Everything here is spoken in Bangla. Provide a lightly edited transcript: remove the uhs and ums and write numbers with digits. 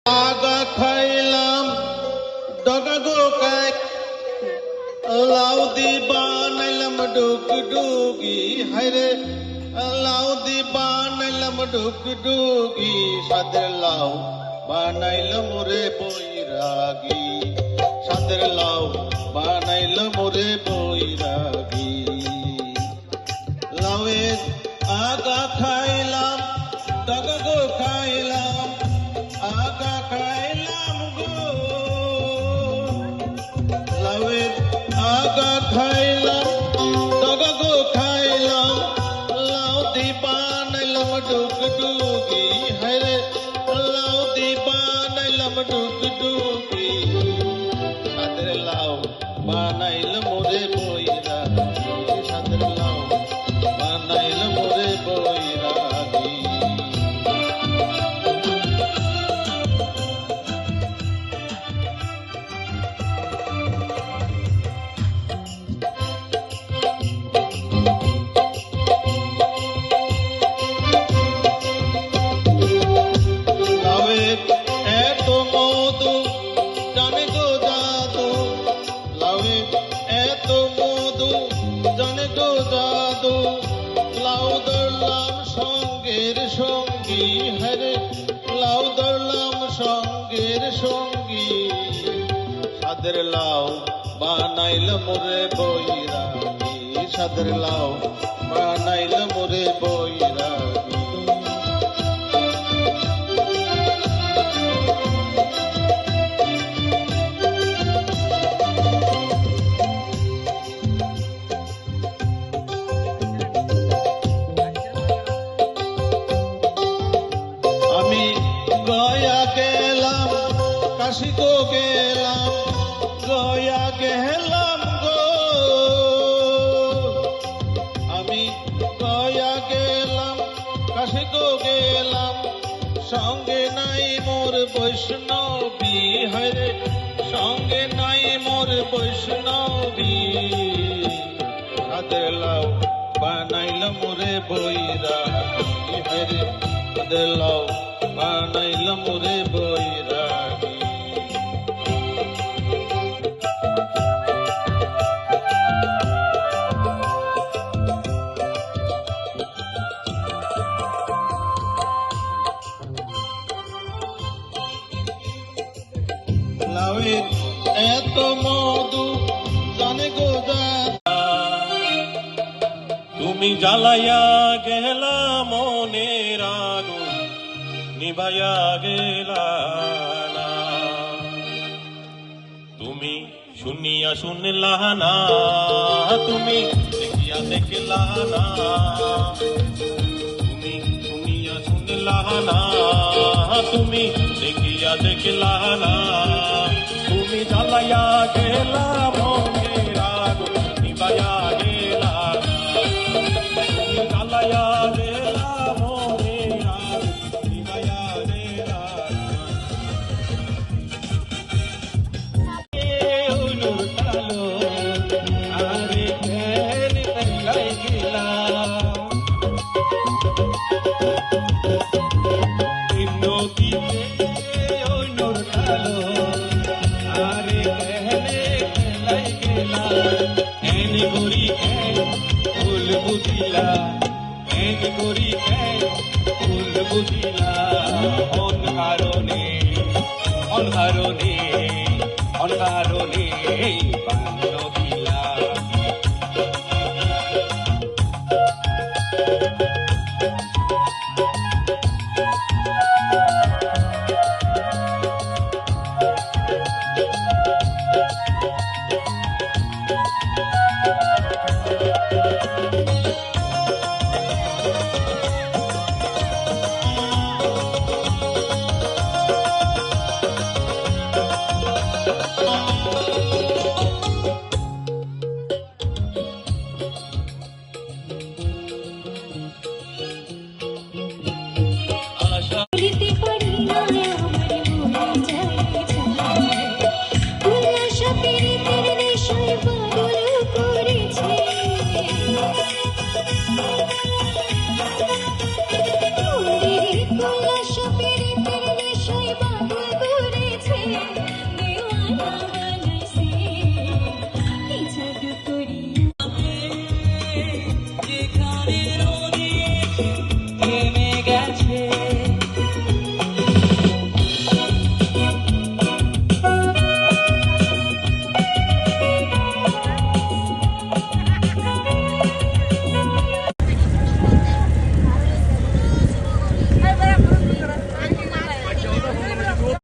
আগা খাইলাম ডগা গোকায় লাউ দি বানাইলাম ডুগডুগি হায়রে লাউ দি বানাইলাম ডুগডুগি সাদের লাউ বানাইলাম রে বৈরাগী সাদের লাউ বানাইলাম রে বৈরাগী লাউয়ের আগা খাইলাম ডগা গো খাইলাম আগা খাইলাম গো লাউয়ের আগা খাইলাম ডগা গো খাইলাম লাউ দি বানাইলাম ডুগডুগি হায়রে লাউ দি বানাইলাম ডুগডুগি সাদের লাউ বানাইলাম রে বৈরাগী সাদের লাউ বানাইলাম রে বৈরাগী লাউ ধরলাম সঙ্গের সঙ্গী হরে লাউ ধরলাম সঙ্গের সঙ্গী সাদের লাউ বানাইলাম রে বৈরাগী সাদের লাউ বানাইলাম রে বৈরাগী কাশি গো গেলাম গয়া গেলাম গো আমি গয়া গেলাম কাশি গো গেলাম সঙ্গে নাই মোর বৈষ্ণবী হরে সঙ্গে নাই মোর বৈষ্ণবী সাদের লাউ বানাইলাম রে বৈরাগী হরে সাদের লাউ বানাইলাম রে বৈরাগী লাউয়ের এত মধু জানে গো তুমি জ্বালাইয়া গেলা মনের আগুন নিভাইয়া গেলা না তুমি শুনিয়া শুনলা না তুমি দেখিয়া দেখলা না তুমি শুনিয়া শুনলা না তুমি দেখিয়া দেখলা না তুমি জ্বালাইয়া গেলা মনের আগুন নিভাইয়া গেলা তুমি জ্বালাইয়া গেলা মনের আগুন নিভাইয়া গেলা আরে ফের গেলা ভুল বুঝিলা কেন করি কেন ভুল বুঝিলা অনহারণে অনহারণে অনহারণে বান্ধ দিলা আশা বলিতে পারি না আমার মনে যায় উল্লাস পীড়িতের নেশায় পাগল করেছে